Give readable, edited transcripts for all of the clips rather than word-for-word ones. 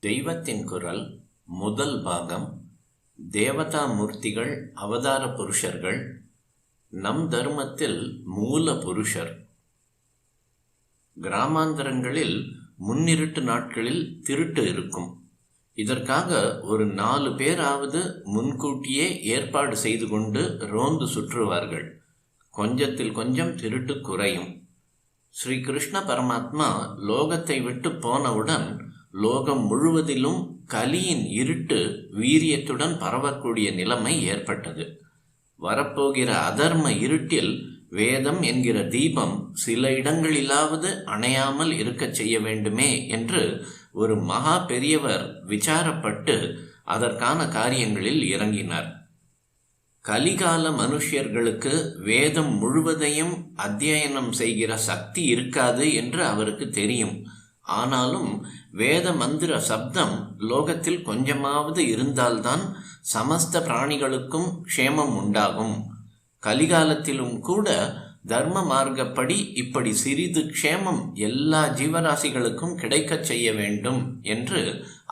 தெய்வத்தின் குரல் முதல் பாகம். தேவதா மூர்த்திகள் அவதார புருஷர்கள். நம் தர்மத்தில் மூல புருஷர். கிராமாந்தரங்களில் முன்னிருட்டு நாட்களில் திருட்டு இருக்கும். இதற்காக ஒரு 4 பேராவது முன்கூட்டியே ஏற்பாடு செய்து கொண்டு ரோந்து சுற்றுவார்கள். கொஞ்சத்தில் கொஞ்சம் திருட்டு குறையும். ஸ்ரீ கிருஷ்ண பரமாத்மா லோகத்தை விட்டு போனவுடன் லோகம் முழுவதிலும் கலியின் இருட்டு வீரியத்துடன் பரவக்கூடிய நிலைமை ஏற்பட்டது. வரப்போகிற அதர்ம இருட்டில் வேதம் என்கிற தீபம் சில இடங்களிலாவது அணையாமல் இருக்கச் செய்ய வேண்டுமே என்று ஒரு மகா பெரியவர் விசாரப்பட்டு அதற்கான காரியங்களில் இறங்கினார். கலிகால மனுஷர்களுக்கு வேதம் முழுவதையும் அத்தியனம் செய்கிற சக்தி இருக்காது என்று அவருக்கு தெரியும். ஆனாலும் வேத மந்திர சப்தம் லோகத்தில் கொஞ்சமாவது இருந்தால்தான் சமஸ்த பிராணிகளுக்கும் க்ஷேமம் உண்டாகும். கலிகாலத்திலும் கூட தர்ம மார்க்கப்படி இப்படி சிறிது க்ஷேமம் எல்லா ஜீவராசிகளுக்கும் கிடைக்கச் செய்ய வேண்டும் என்று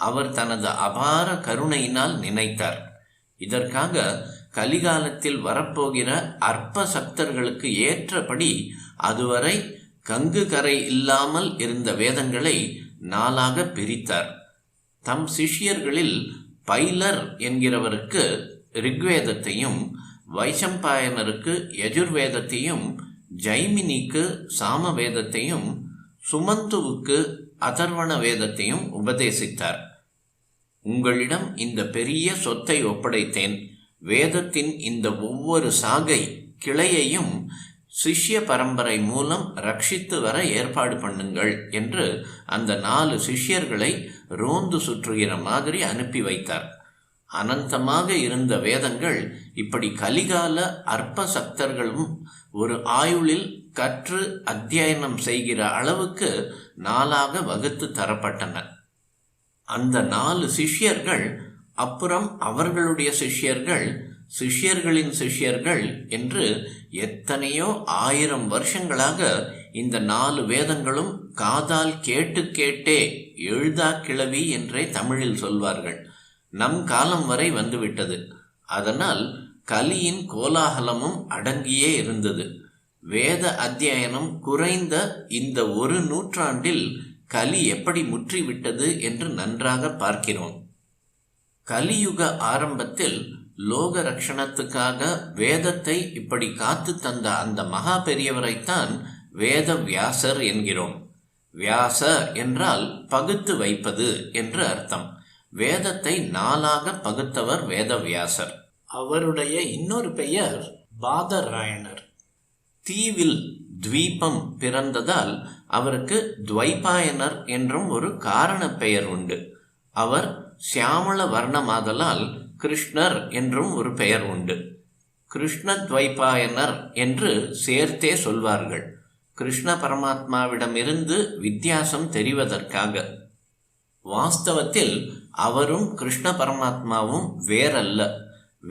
அவர் தனது அபார கருணையினால் நினைத்தார். இதற்காக கலிகாலத்தில் வரப்போகிற அற்ப சக்தர்களுக்கு ஏற்றபடி அதுவரை கங்கு கரை இல்லாமல் இருந்த வேதங்களை 4ஆக பிரித்தார். தம் சிஷ்யர்களில் பைலர் என்கிறவருக்கு ரிக்வேதத்தையும், வைசம்பாயனருக்கு யஜுர்வேதத்தையும், ஜைமினிக்கு சாமவேதத்தையும், சுமந்துவுக்கு அதர்வண வேதத்தையும் உபதேசித்தார். உங்களிடம் இந்த பெரிய சொத்தை ஒப்படைத்தேன். வேதத்தின் இந்த ஒவ்வொரு சாகை கிளையையும் சிஷ்ய பரம்பரை மூலம் ரட்சித்து வர ஏற்பாடு பண்ணுங்கள் என்று அந்த 4 சிஷ்யர்களை ரோந்து சுற்றுகிற மாதிரி அனுப்பி வைத்தார். அனந்தமாக இருந்த வேதங்கள் இப்படி கலிகால அற்ப சக்தர்களும் ஒரு ஆயுளில் கற்று அத்தியனம் செய்கிற அளவுக்கு 4ஆக வகுத்து தரப்பட்டன. அந்த 4 சிஷ்யர்கள் அப்புறம் அவர்களுடைய சிஷ்யர்கள், சிஷ்யர்களின் சிஷ்யர்கள் என்று எத்தனையோ 1000 வருஷங்களாக இந்த 4 வேதங்களும் காதால் கேட்டு கேட்டே எழுதா கிளவி என்றே தமிழில் சொல்வார்கள். நம் காலம் வரை வந்துவிட்டது. அதனால் கலியின் கோலாகலமும் அடங்கியே இருந்தது. வேத அத்தியனம் குறைந்த இந்த ஒரு நூற்றாண்டில் கலி எப்படி முற்றிவிட்டது என்று நன்றாக பார்க்கிறோம். கலியுக ஆரம்பத்தில் லோக ரட்சணத்துக்காக வேதத்தை இப்படி காத்து தந்த அந்த மகா பெரியவரைத்தான் வேத வியாசர் என்கிறோம். வியாச என்றால் பகுத்து வைப்பது என்று அர்த்தம். வேதத்தை 4ஆக பகுத்தவர் வேதவியாசர். அவருடைய இன்னொரு பெயர் பாதராயணர். தீவில் துவீபம் பிறந்ததால் அவருக்கு துவைபாயனர் என்றும் ஒரு காரண பெயர் உண்டு. அவர் சியாமள வர்ணமாதலால் கிருஷ்ணர் என்றும் ஒரு பெயர் உண்டு. கிருஷ்ண துவைபாயனர் என்று சேர்த்தே சொல்வார்கள். கிருஷ்ண பரமாத்மாவிடமிருந்து வித்தியாசம் தெரிவதற்காக. வாஸ்தவத்தில் அவரும் கிருஷ்ண பரமாத்மாவும் வேறல்ல.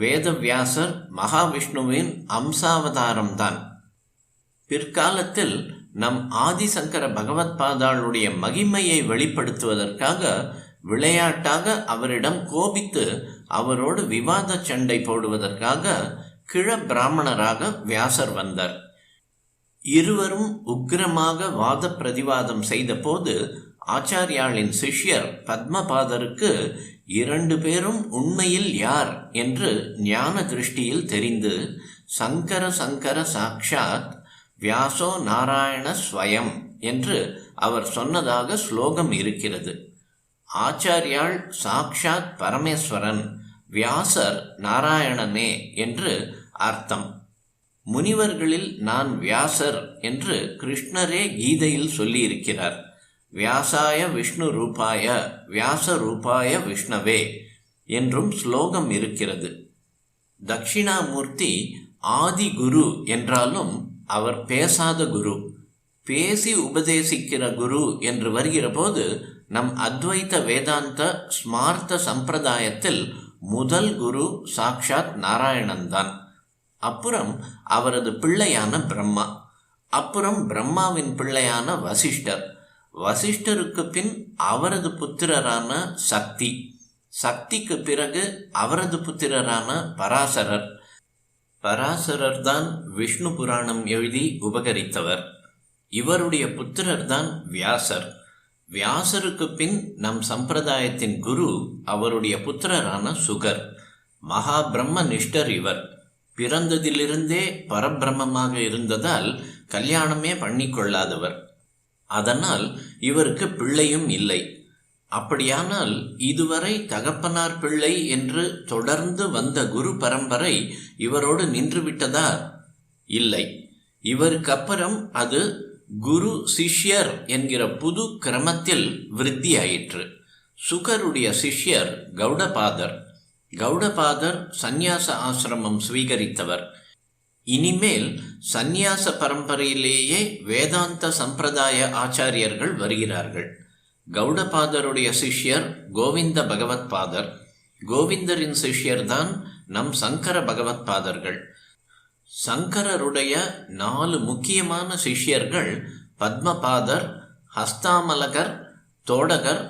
வேதவியாசர் மகாவிஷ்ணுவின் அம்சாவதாரம்தான். பிற்காலத்தில் நம் ஆதிசங்கர பகவத்பாதாளுடைய மகிமையை வெளிப்படுத்துவதற்காக விளையாட்டாக அவரிடம் கோபித்து அவரோடு விவாத சண்டை போடுவதற்காக கிழ பிராமணராக வியாசர் வந்தார். இருவரும் உக்கிரமாக வாத பிரதிவாதம் செய்த போது ஆச்சாரியாளின் சிஷ்யர் பத்மபாதருக்கு 2 பேரும் உண்மையில் யார் என்று ஞான திருஷ்டியில் தெரிந்து சங்கர சங்கர சாக்ஷாத் வியாசோ நாராயண ஸ்வயம் என்று அவர் சொன்னதாக ஸ்லோகம் இருக்கிறது. ஆச்சாரியாள் சாக்ஷாத் பரமேஸ்வரன், வியாசர் நாராயணனே என்று அர்த்தம். முனிவர்களில் நான் வியாசர் என்று கிருஷ்ணரே கீதையில் சொல்லியிருக்கிறார். வியாசாய விஷ்ணு ரூபாய வியாச ரூபாய விஷ்ணவே என்றும் ஸ்லோகம் இருக்கிறது. தட்சிணாமூர்த்தி ஆதி குரு என்றாலும் அவர் பேசாத குரு. பேசி உபதேசிக்கிற குரு என்று வருகிற போது நம் அத்வைத வேதாந்த ஸ்மார்த்த சம்பிரதாயத்தில் முதல் குரு சாக்ஷாத் நாராயணன்தான். அப்புறம் அவரது பிள்ளையான பிரம்மா, அப்புறம் பிரம்மாவின் பிள்ளையான வசிஷ்டர், வசிஷ்டருக்கு பின் அவரது புத்திரரான சக்தி, சக்திக்கு பிறகு அவரது புத்திரரான பராசரர். பராசரர் தான் விஷ்ணு புராணம் எழுதி உபகரித்தவர். இவருடைய புத்திரர் தான் வியாசர். வியாசருக்கு பின் நம் சம்பிரதாயத்தின் குரு அவருடைய புத்திரரான சுகர். மகா பிரம்ம நிஷ்டர் இவர். பிறந்ததிலிருந்தே பரபிரம்மமாக இருந்ததால் கல்யாணமே பண்ணிக்கொள்ளாதவர். அதனால் இவருக்கு பிள்ளையும் இல்லை. அப்படியானால் இதுவரை தகப்பனார் பிள்ளை என்று தொடர்ந்து வந்த குரு பரம்பரை இவரோடு நின்றுவிட்டதா? இல்லை. இவருக்கு அப்புறம் அது குரு சிஷ்யர் என்கிற புது கிரமத்தில் விருத்தியாயிற்று. சுகருடைய சிஷ்யர் கௌடபாதர். கௌடபாதர் சந்நியாச ஆசிரமம் ஸ்வீகரித்தவர். இனிமேல் சந்நியாச பரம்பரையிலேயே வேதாந்த சம்பிரதாய ஆச்சாரியர்கள் வருகிறார்கள். கௌடபாதருடைய சிஷ்யர் கோவிந்த பகவத் பாதர். கோவிந்தரின் சிஷ்யர்தான் நம் சங்கர பகவத் பாதர்கள். சங்கரருடைய 4 முக்கியமான சிஷ்யர்கள் பத்மபாதர், ஹஸ்தாமலகர், தோடகர்,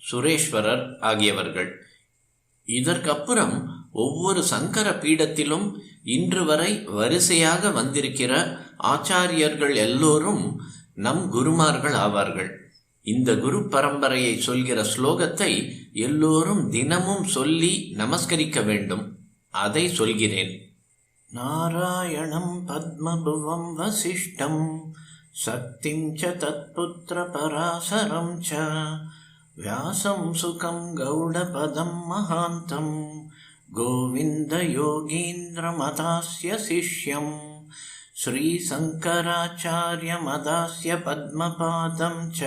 சுரேஸ்வரர் ஆகியவர்கள். இதற்கப்புறம் ஒவ்வொரு சங்கர பீடத்திலும் இன்று வரை வரிசையாக வந்திருக்கிற ஆச்சாரியர்கள் எல்லோரும் நம் குருமார்கள் ஆவார்கள். இந்த குரு பரம்பரையை சொல்கிற ஸ்லோகத்தை எல்லோரும் தினமும் சொல்லி நமஸ்கரிக்க வேண்டும். அதை சொல்கிறேன். நாராயணம் பத்மபுவம் வசிஷ்டம் சக்திம் ச தத்புத்திர பராசரம் ச வியாசம் சுகம் கௌடபதம் மகாந்தம் கோவிந்த யோகீந்திரமதாஸ்ய சிஷ்யம் ஸ்ரீசங்கராச்சார்யமதாஸ்ய பத்மபாதம் ச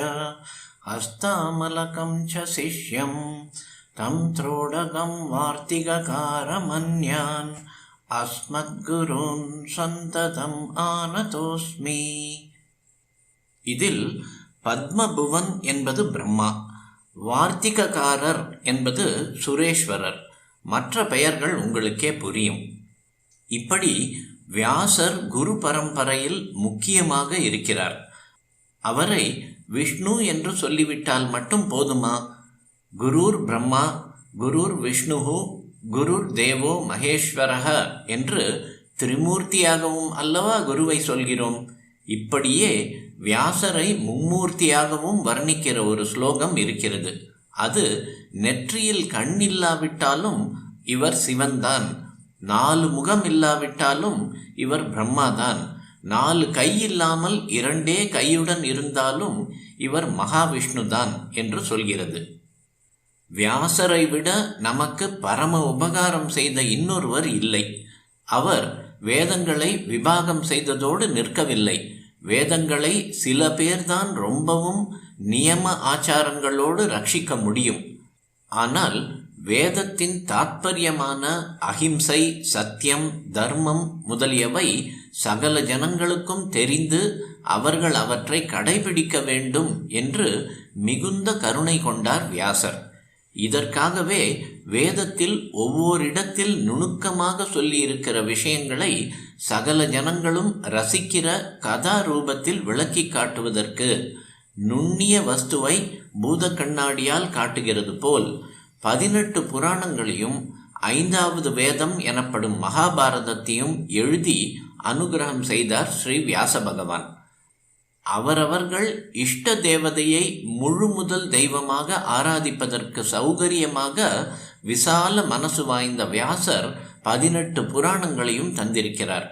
ஹஸ்தாமலகம் ச சிஷ்யம் தம் த்ரோடகம் வார்த்திககாரமன்யான் அஸ்மத்குருன் சந்ததம் ஆனதோஸ்மி. இதில் பத்மபுவன் என்பது பிரம்மா, வார்த்திககாரர் என்பது சுரேஸ்வரர். மற்ற பெயர்கள் உங்களுக்கே புரியும். இப்படி வியாசர் குரு பரம்பரையில் முக்கியமாக இருக்கிறார். அவரை விஷ்ணு என்று சொல்லிவிட்டால் மட்டும் போதுமா? குருர் பிரம்மா, குருர் விஷ்ணுஹு, குருர் தேவோ மகேஸ்வரஹ என்று திரிமூர்த்தியாகவும் அல்லவா குருவை சொல்கிறோம். இப்படியே வியாசரை மும்மூர்த்தியாகவும் வர்ணிக்கிற ஒரு ஸ்லோகம் இருக்கிறது. அது நெற்றியில் கண் இல்லாவிட்டாலும் இவர் சிவன்தான், 4 முகம் இல்லாவிட்டாலும் இவர் பிரம்மாதான், 4 கை இல்லாமல் 2 கையுடன் இருந்தாலும் இவர் மகாவிஷ்ணுதான் என்று சொல்கிறது. வியாசரை விட நமக்கு பரம உபகாரம் செய்த இன்னொருவர் இல்லை. அவர் வேதங்களை விபாகம் செய்ததோடு நிற்கவில்லை. வேதங்களை சில பேர்தான் ரொம்பவும் நியம ஆச்சாரங்களோடு ரட்சிக்க முடியும். ஆனால் வேதத்தின் தாத்பரியமான அஹிம்சை, சத்தியம், தர்மம் முதலியவை சகல ஜனங்களுக்கும் தெரிந்து அவர்கள் அவற்றை கடைபிடிக்க வேண்டும் என்று மிகுந்த கருணை கொண்டார் வியாசர். இதற்காகவே வேதத்தில் ஒவ்வொரிடத்தில் நுணுக்கமாக சொல்லியிருக்கிற விஷயங்களை சகல ஜனங்களும் ரசிக்கிற கதா ரூபத்தில் விளக்கி காட்டுவதற்கு நுண்ணிய வஸ்துவை பூத கண்ணாடியால் காட்டுகிறது போல் 18 புராணங்களையும் 5வது வேதம் எனப்படும் மகாபாரதத்தையும் எழுதி அனுகிரகம் செய்தார் ஸ்ரீ வியாச பகவான். அவரவர்கள் இஷ்ட தேவதையை முழு முதல் தெய்வமாக ஆராதிப்பதற்கு சௌகரியமாக விசால மனசு வாய்ந்த வியாசர் 18 புராணங்களையும் தந்திருக்கிறார்.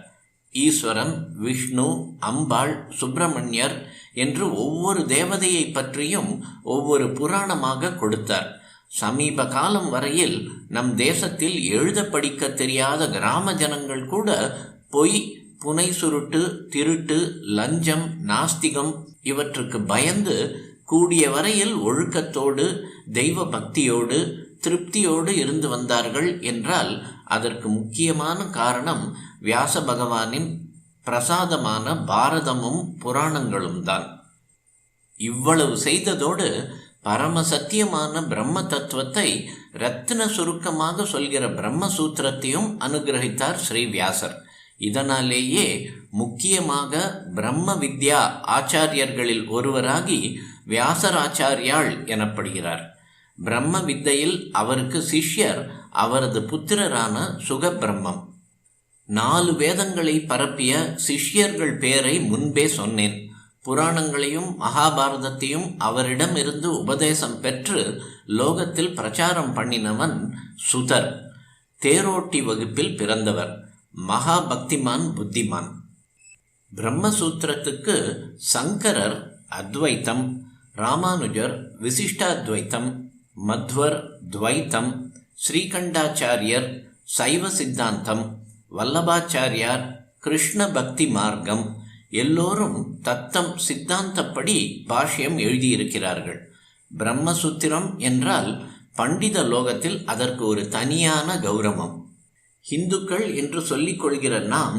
ஈஸ்வரன், விஷ்ணு, அம்பாள், சுப்பிரமணியர் என்று ஒவ்வொரு தேவதையை பற்றியும் ஒவ்வொரு புராணமாக கொடுத்தார். சமீப காலம் வரையில் நம் தேசத்தில் எழுத படிக்க தெரியாத கிராம ஜனங்கள் கூட பொய், புனை சுருட்டு, திருட்டு, லஞ்சம், நாஸ்திகம் இவற்றுக்கு பயந்து கூடிய வரையில் ஒழுக்கத்தோடு தெய்வ பக்தியோடு திருப்தியோடு இருந்து வந்தார்கள் என்றால் அதற்கு முக்கியமான காரணம் வியாச பகவானின் பிரசாதமான பாரதமும் புராணங்களும் தான். இவ்வளவு செய்ததோடு பரம சத்தியமான பிரம்ம தத்துவத்தை ரத்தின சுருக்கமாக சொல்கிற பிரம்மசூத்திரத்தையும் அனுகிரகித்தார் ஸ்ரீ வியாசர். இதனாலேயே முக்கியமாக பிரம்ம வித்யா ஆச்சாரியர்களில் ஒருவராகி வியாசராச்சாரியாள் எனப்படுகிறார். பிரம்ம வித்தையில் அவருக்கு சிஷ்யர் அவரது புத்திரரான சுகபிரம்மம். 4 வேதங்களை பரப்பிய சிஷ்யர்கள் பேரை முன்பே சொன்னேன். புராணங்களையும் மகாபாரதத்தையும் அவரிடமிருந்து உபதேசம் பெற்று லோகத்தில் பிரச்சாரம் பண்ணினவன் சுதர். தேரோட்டி வகுப்பில் பிறந்தவர். மகாபக்திமான், புத்திமான். பிரம்மசூத்திரத்துக்கு சங்கரர் அத்வைத்தம், ராமானுஜர் விசிஷ்டாத்வைத்தம், மத்வர் துவைத்தம், ஸ்ரீகண்டாச்சாரியர் சைவ சித்தாந்தம், வல்லபாச்சாரியார் கிருஷ்ண பக்தி மார்க்கம் எல்லோரும் தத்தம் சித்தாந்தப்படி பாஷ்யம் எழுதியிருக்கிறார்கள். பிரம்மசூத்திரம் என்றால் பண்டித லோகத்தில் அதற்கு ஒரு தனியான கௌரவம். இந்துக்கள் என்று சொல்லிக் கொள்கிற நாம்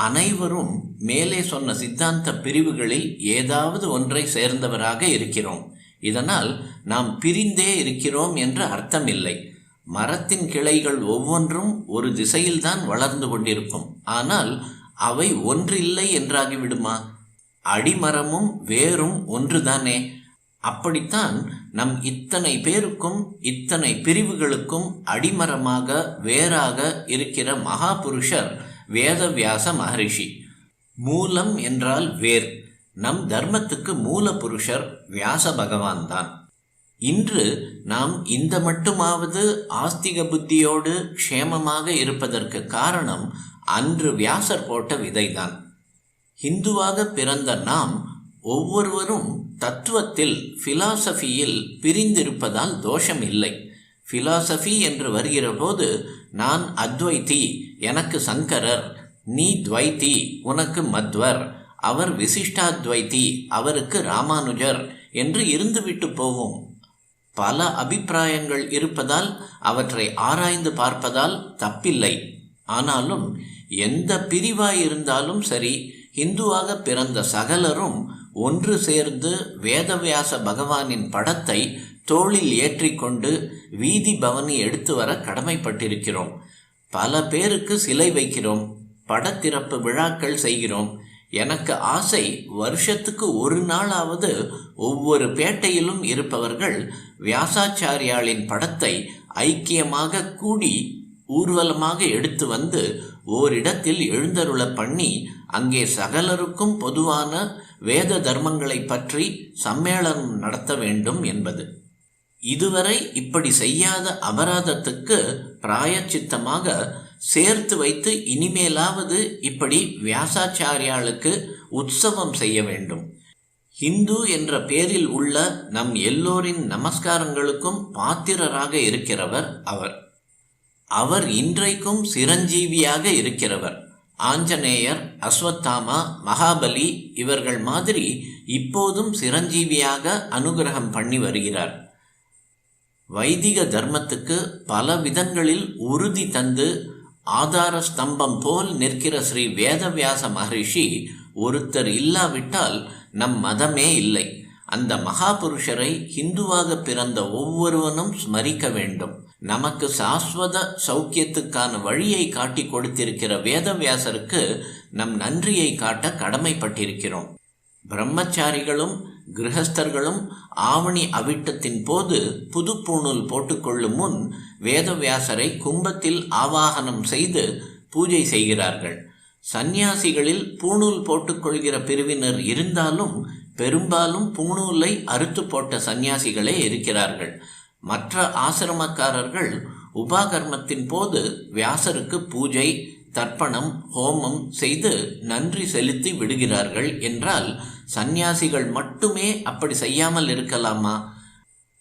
அனைவரும் மேலே சொன்ன சித்தாந்த பிரிவுகளில் ஏதாவது ஒன்றை சேர்ந்தவராக இருக்கிறோம். இதனால் நாம் பிரிந்தே இருக்கிறோம் என்று அர்த்தமில்லை. மரத்தின் கிளைகள் ஒவ்வொன்றும் ஒரு திசையில்தான் வளர்ந்து கொண்டிருக்கும். ஆனால் அவை ஒன்றில்லை என்றாகிவிடுமா? அடிமரமும் வேரும் ஒன்றுதானே. அப்படித்தான் நம் இத்தனை பேருக்கும் இத்தனை பிரிவுகளுக்கும் அடிமரமாக வேறாக இருக்கிற மகாபுருஷர் வேதவியாச மகரிஷி. மூலம் என்றால் வேர். நம் தர்மத்துக்கு மூல புருஷர் வியாச பகவான் தான். இன்று நாம் இந்த மட்டுமாவது ஆஸ்திக புத்தியோடு க்ஷேமமாக இருப்பதற்கு காரணம் அன்று வியாசர் போட்ட விதைதான். இந்துவாக பிறந்த நாம் ஒவ்வொருவரும் தத்துவத்தில், பிலாசபியில் பிரிந்திருப்பதால் தோஷம் இல்லை. பிலாசபி என்று வருகிற போது நான் அத்வைத்தி, எனக்கு சங்கரர், நீ துவைத்தி, உனக்கு மத்வர், அவர் விசிஷ்டாத்வைத்தி, அவருக்கு ராமானுஜர் என்று இருந்துவிட்டு போவோம். பல அபிப்பிராயங்கள் இருப்பதால் அவற்றை ஆராய்ந்து பார்ப்பதால் தப்பில்லை. ஆனாலும் எந்த பிரிவாயிருந்தாலும் சரி, இந்துவாக பிறந்த சகலரும் ஒன்று சேர்ந்து வேதவியாச பகவானின் படத்தை தோளில் ஏற்றிக்கொண்டு வீதி பவனி எடுத்து வர கடமைப்பட்டிருக்கிறோம். பல பேருக்கு சிலை வைக்கிறோம், படத்திறப்பு விழாக்கள் செய்கிறோம். எனக்கு ஆசை, வருஷத்துக்கு ஒரு நாளாவது ஒவ்வொரு பேட்டையிலும் இருப்பவர்கள் வியாசாச்சாரியாளின் படத்தை ஐக்கியமாக கூடி ஊர்வலமாக எடுத்து வந்து ஓரிடத்தில் எழுந்தருள பண்ணி அங்கே சகலருக்கும் பொதுவான வேத தர்மங்களை பற்றி சம்மேளனம் நடத்த வேண்டும் என்பது. இதுவரை இப்படி செய்யாத அபராதத்துக்கு பிராயச்சித்தமாக சேர்த்து வைத்து இனிமேலாவது இப்படி வியாசாச்சாரியாளுக்கு உற்சவம் செய்ய வேண்டும். இந்து என்ற பேரில் உள்ள நம் எல்லோரின் நமஸ்காரங்களுக்கும் பாத்திரராக இருக்கிறவர் அவர். அவர் இன்றைக்கும் சிரஞ்சீவியாக இருக்கிறவர். ஆஞ்சநேயர், அஸ்வத்தாமா, மகாபலி இவர்கள் மாதிரி இப்போதும் சிரஞ்சீவியாக அனுகிரகம் பண்ணி வருகிறார். வைதிக தர்மத்துக்கு பல விதங்களில் உறுதி தந்து ஆதார ஸ்தம்பம் போல் நிற்கிற ஸ்ரீ வேதவியாச மகரிஷி ஒருத்தர் இல்லாவிட்டால் நம் மதமே இல்லை. அந்த மகாபுருஷரை இந்துவாக பிறந்த ஒவ்வொருவனும் ஸ்மரிக்க வேண்டும். நமக்கு சாஸ்வத சௌக்கியத்துக்கான வழியை காட்டி கொடுத்திருக்கிற வேதவியாசருக்கு நம் நன்றியை காட்ட கடமைப்பட்டிருக்கிறோம். பிரம்மச்சாரிகளும் கிரகஸ்தர்களும் ஆவணி அவிட்டத்தின் போது புது பூணூல் போட்டுக்கொள்ளும் முன் வேதவியாசரை கும்பத்தில் ஆவாகனம் செய்து பூஜை செய்கிறார்கள். சந்நியாசிகளில் பூணூல் போட்டுக்கொள்கிற பிரிவினர் இருந்தாலும் பெரும்பாலும் பூணூலை அறுத்து போட்ட சந்நியாசிகளே இருக்கிறார்கள். மற்ற ஆசிரமக்காரர்கள் உபாகர்மத்தின் போது வியாசருக்கு பூஜை, தர்ப்பணம், ஹோமம் செய்து நன்றி செலுத்தி விடுகிறார்கள் என்றால் சந்நியாசிகள் மட்டுமே அப்படி செய்யாமல் இருக்கலாமா?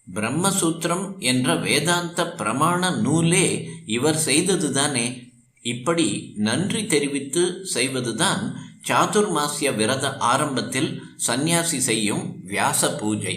பிரம்மசூத்திரம் என்ற வேதாந்த பிரமாண நூலே இவர் செய்ததுதானே. இப்படி நன்றி தெரிவித்து செய்வதுதான் சாதுர்மாசிய விரத ஆரம்பத்தில் சந்நியாசி செய்யும் வியாச பூஜை.